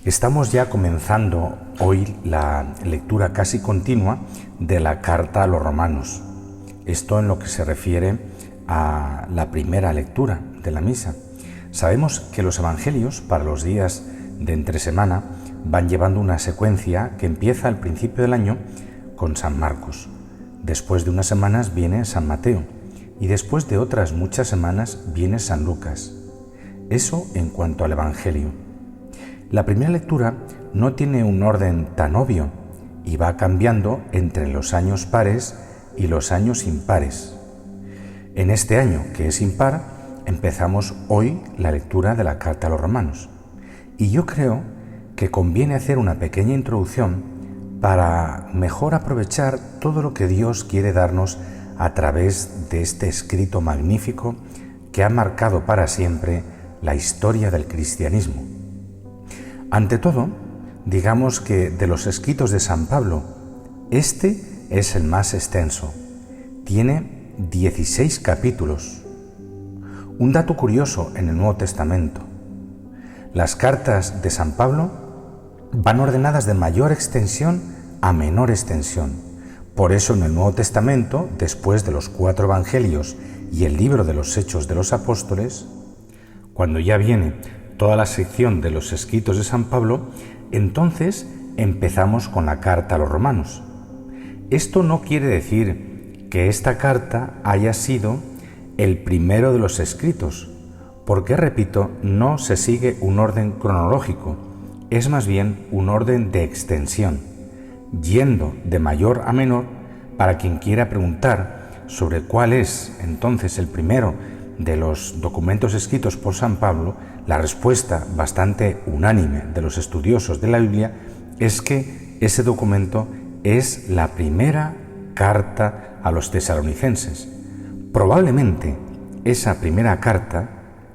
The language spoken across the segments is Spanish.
Estamos ya comenzando hoy la lectura casi continua de la carta a los romanos. Esto en lo que se refiere a la primera lectura de la misa. Sabemos que los evangelios para los días de entre semana van llevando una secuencia que empieza al principio del año con San Marcos. Después de unas semanas viene San Mateo y después de otras muchas semanas viene San Lucas. Eso en cuanto al evangelio. La primera lectura no tiene un orden tan obvio y va cambiando entre los años pares y los años impares. En este año, que es impar, empezamos hoy la lectura de la carta a los romanos. Y yo creo que conviene hacer una pequeña introducción para mejor aprovechar todo lo que Dios quiere darnos a través de este escrito magnífico que ha marcado para siempre la historia del cristianismo. Ante todo, digamos que de los escritos de San Pablo, este es el más extenso. Tiene 16 capítulos. Un dato curioso en el Nuevo Testamento. Las cartas de San Pablo van ordenadas de mayor extensión a menor extensión. Por eso en el Nuevo Testamento, después de los 4 evangelios y el libro de los Hechos de los Apóstoles, cuando ya viene toda la sección de los escritos de San Pablo, entonces empezamos con la carta a los romanos. Esto no quiere decir que esta carta haya sido el primero de los escritos, porque, repito, no se sigue un orden cronológico, es más bien un orden de extensión, yendo de mayor a menor. Para quien quiera preguntar sobre cuál es entonces el primero de los documentos escritos por San Pablo, la respuesta bastante unánime de los estudiosos de la Biblia es que ese documento es la primera carta a los tesalonicenses. Probablemente esa primera carta,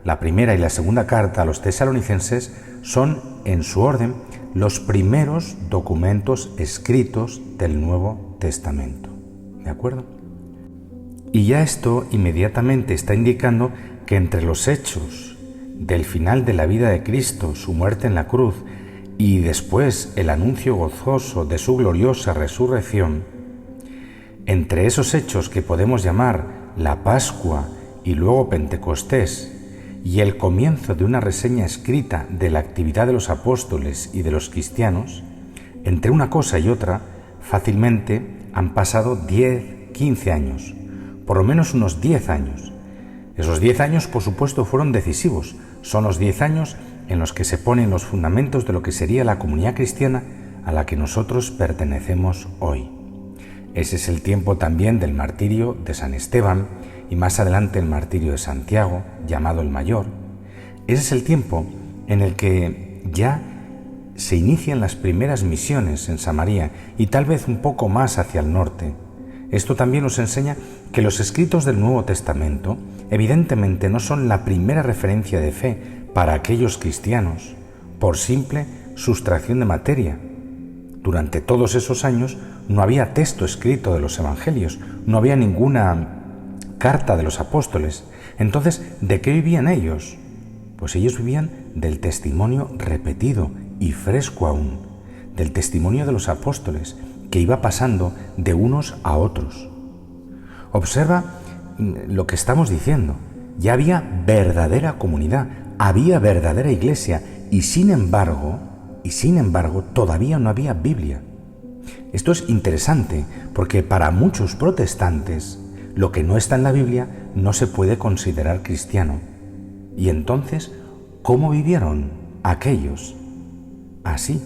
la primera y la segunda carta a los tesalonicenses, son en su orden los primeros documentos escritos del Nuevo Testamento. ¿De acuerdo? Y ya esto inmediatamente está indicando que entre los hechos del final de la vida de Cristo, su muerte en la cruz, y después el anuncio gozoso de su gloriosa resurrección, entre esos hechos que podemos llamar la Pascua y luego Pentecostés, y el comienzo de una reseña escrita de la actividad de los apóstoles y de los cristianos, entre una cosa y otra, fácilmente han pasado 10, 15 años, por lo menos unos 10 años. Esos 10 años, por supuesto, fueron decisivos. Son los 10 años en los que se ponen los fundamentos de lo que sería la comunidad cristiana a la que nosotros pertenecemos hoy. Ese es el tiempo también del martirio de San Esteban y más adelante el martirio de Santiago, llamado el Mayor. Ese es el tiempo en el que ya se inician las primeras misiones en Samaria y tal vez un poco más hacia el norte. Esto también nos enseña que los escritos del Nuevo Testamento evidentemente no son la primera referencia de fe para aquellos cristianos, por simple sustracción de materia. Durante todos esos años no había texto escrito de los evangelios, no había ninguna carta de los apóstoles. Entonces, ¿de qué vivían ellos? Pues ellos vivían del testimonio repetido y fresco aún, del testimonio de los apóstoles, que iba pasando de unos a otros. Observa lo que estamos diciendo. Ya había verdadera comunidad, había verdadera iglesia y sin embargo, todavía no había Biblia. Esto es interesante porque para muchos protestantes lo que no está en la Biblia no se puede considerar cristiano. Y entonces, ¿cómo vivieron aquellos? Así,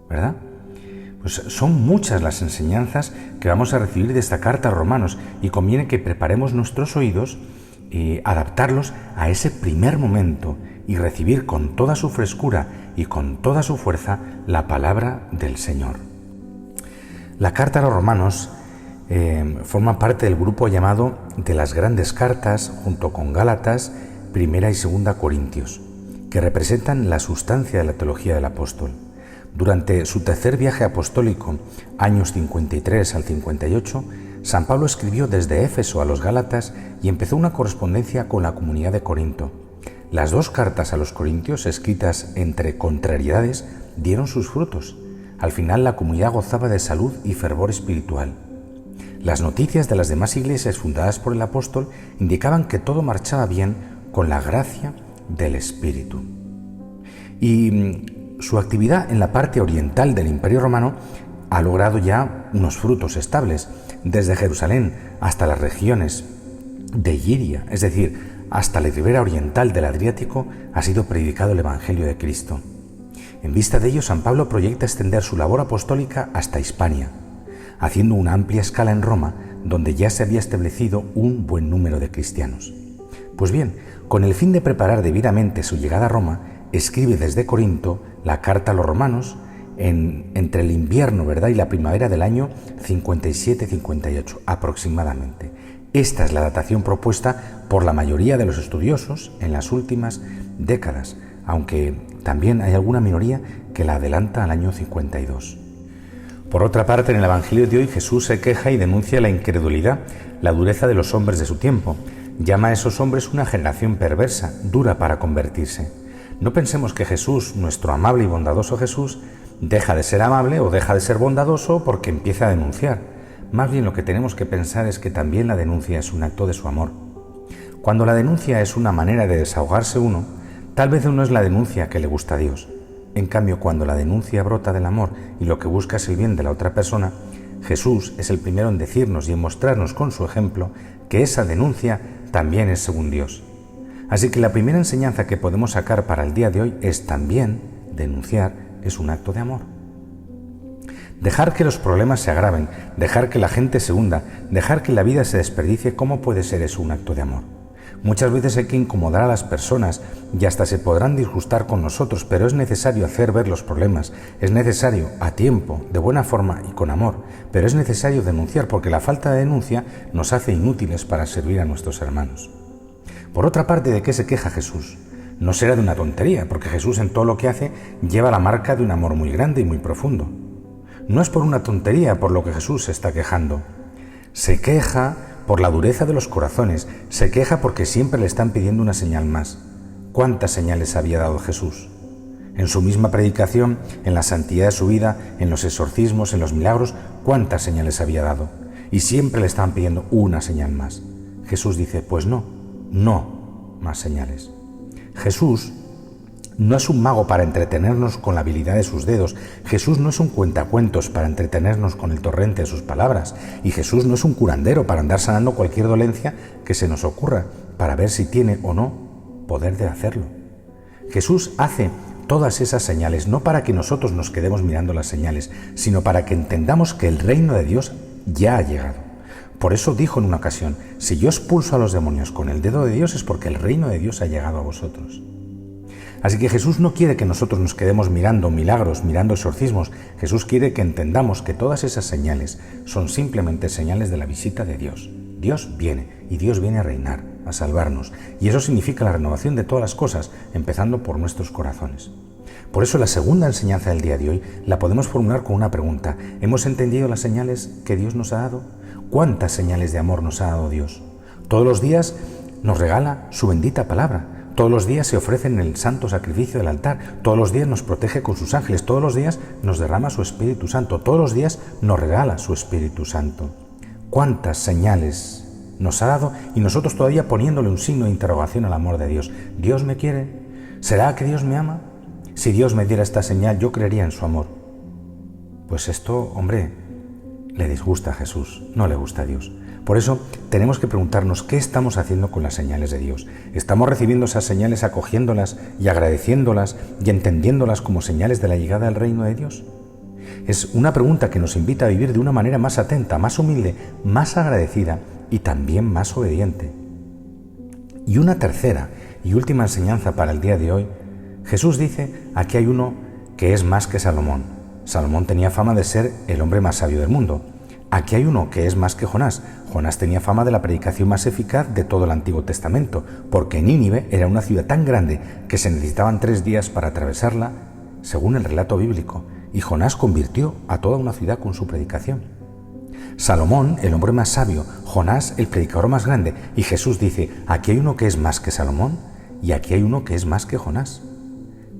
¿verdad? Pues son muchas las enseñanzas que vamos a recibir de esta carta a Romanos y conviene que preparemos nuestros oídos y adaptarlos a ese primer momento y recibir con toda su frescura y con toda su fuerza la palabra del Señor. La carta a los Romanos forma parte del grupo llamado de las grandes cartas junto con Gálatas, Primera y Segunda Corintios, que representan la sustancia de la teología del apóstol. Durante su tercer viaje apostólico, años 53 al 58, San Pablo escribió desde Éfeso a los Gálatas y empezó una correspondencia con la comunidad de Corinto. Las 2 cartas a los Corintios, escritas entre contrariedades, dieron sus frutos. Al final la comunidad gozaba de salud y fervor espiritual. Las noticias de las demás iglesias fundadas por el apóstol indicaban que todo marchaba bien con la gracia del Espíritu. Y su actividad en la parte oriental del Imperio Romano ha logrado ya unos frutos estables. Desde Jerusalén hasta las regiones de Iliria, es decir, hasta la ribera oriental del Adriático, ha sido predicado el Evangelio de Cristo. En vista de ello, San Pablo proyecta extender su labor apostólica hasta Hispania, haciendo una amplia escala en Roma, donde ya se había establecido un buen número de cristianos. Pues bien, con el fin de preparar debidamente su llegada a Roma, escribe desde Corinto la carta a los romanos entre el invierno, ¿verdad?, y la primavera del año 57-58 aproximadamente. Esta es la datación propuesta por la mayoría de los estudiosos en las últimas décadas, aunque también hay alguna minoría que la adelanta al año 52. Por otra parte, en el Evangelio de hoy Jesús se queja y denuncia la incredulidad, la dureza de los hombres de su tiempo. Llama a esos hombres una generación perversa, dura para convertirse. No pensemos que Jesús, nuestro amable y bondadoso Jesús, deja de ser amable o deja de ser bondadoso porque empieza a denunciar. Más bien lo que tenemos que pensar es que también la denuncia es un acto de su amor. Cuando la denuncia es una manera de desahogarse uno, tal vez no es la denuncia que le gusta a Dios. En cambio, cuando la denuncia brota del amor y lo que busca es el bien de la otra persona, Jesús es el primero en decirnos y en mostrarnos con su ejemplo que esa denuncia también es según Dios. Así que la primera enseñanza que podemos sacar para el día de hoy es también denunciar es un acto de amor. Dejar que los problemas se agraven, dejar que la gente se hunda, dejar que la vida se desperdicie, ¿cómo puede ser eso un acto de amor? Muchas veces hay que incomodar a las personas y hasta se podrán disgustar con nosotros, pero es necesario hacer ver los problemas, es necesario, a tiempo, de buena forma y con amor, pero es necesario denunciar porque la falta de denuncia nos hace inútiles para servir a nuestros hermanos. Por otra parte, ¿de qué se queja Jesús? No será de una tontería, porque Jesús en todo lo que hace lleva la marca de un amor muy grande y muy profundo. No es por una tontería por lo que Jesús se está quejando. Se queja por la dureza de los corazones, se queja porque siempre le están pidiendo una señal más. ¿Cuántas señales había dado Jesús? En su misma predicación, en la santidad de su vida, en los exorcismos, en los milagros, ¿cuántas señales había dado? Y siempre le estaban pidiendo una señal más. Jesús dice, pues no más señales. Jesús no es un mago para entretenernos con la habilidad de sus dedos. Jesús no es un cuentacuentos para entretenernos con el torrente de sus palabras. Y Jesús no es un curandero para andar sanando cualquier dolencia que se nos ocurra, para ver si tiene o no poder de hacerlo. Jesús hace todas esas señales no para que nosotros nos quedemos mirando las señales, sino para que entendamos que el reino de Dios ya ha llegado. Por eso dijo en una ocasión, si yo expulso a los demonios con el dedo de Dios es porque el reino de Dios ha llegado a vosotros. Así que Jesús no quiere que nosotros nos quedemos mirando milagros, mirando exorcismos. Jesús quiere que entendamos que todas esas señales son simplemente señales de la visita de Dios. Dios viene y Dios viene a reinar, a salvarnos. Y eso significa la renovación de todas las cosas, empezando por nuestros corazones. Por eso la segunda enseñanza del día de hoy la podemos formular con una pregunta. ¿Hemos entendido las señales que Dios nos ha dado? ¿Cuántas señales de amor nos ha dado Dios? Todos los días nos regala su bendita palabra. Todos los días se ofrece en el santo sacrificio del altar. Todos los días nos protege con sus ángeles. Todos los días nos derrama su Espíritu Santo. Todos los días nos regala su Espíritu Santo. ¿Cuántas señales nos ha dado? Y nosotros todavía poniéndole un signo de interrogación al amor de Dios. ¿Dios me quiere? ¿Será que Dios me ama? Si Dios me diera esta señal, yo creería en su amor. Pues esto, hombre, le disgusta a Jesús, no le gusta a Dios. Por eso tenemos que preguntarnos qué estamos haciendo con las señales de Dios. ¿Estamos recibiendo esas señales, acogiéndolas y agradeciéndolas y entendiéndolas como señales de la llegada al reino de Dios? Es una pregunta que nos invita a vivir de una manera más atenta, más humilde, más agradecida y también más obediente. Y una tercera y última enseñanza para el día de hoy. Jesús dice, aquí hay uno que es más que Salomón. Salomón tenía fama de ser el hombre más sabio del mundo. Aquí hay uno que es más que Jonás. Jonás tenía fama de la predicación más eficaz de todo el Antiguo Testamento, porque Nínive era una ciudad tan grande que se necesitaban 3 días para atravesarla, según el relato bíblico, y Jonás convirtió a toda una ciudad con su predicación. Salomón, el hombre más sabio, Jonás, el predicador más grande, y Jesús dice, aquí hay uno que es más que Salomón. y aquí hay uno que es más que Jonás.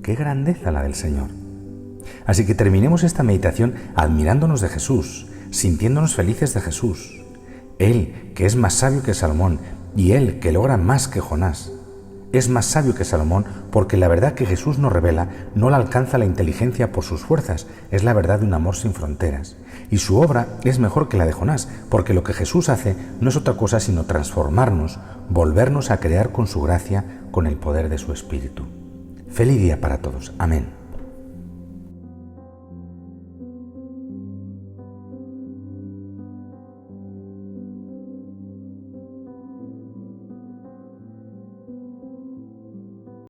¡Qué grandeza la del Señor! Así que terminemos esta meditación admirándonos de Jesús, sintiéndonos felices de Jesús. Él, que es más sabio que Salomón, y Él, que logra más que Jonás. Es más sabio que Salomón porque la verdad que Jesús nos revela no la alcanza la inteligencia por sus fuerzas, es la verdad de un amor sin fronteras. Y su obra es mejor que la de Jonás, porque lo que Jesús hace no es otra cosa sino transformarnos, volvernos a crear con su gracia, con el poder de su Espíritu. Feliz día para todos. Amén.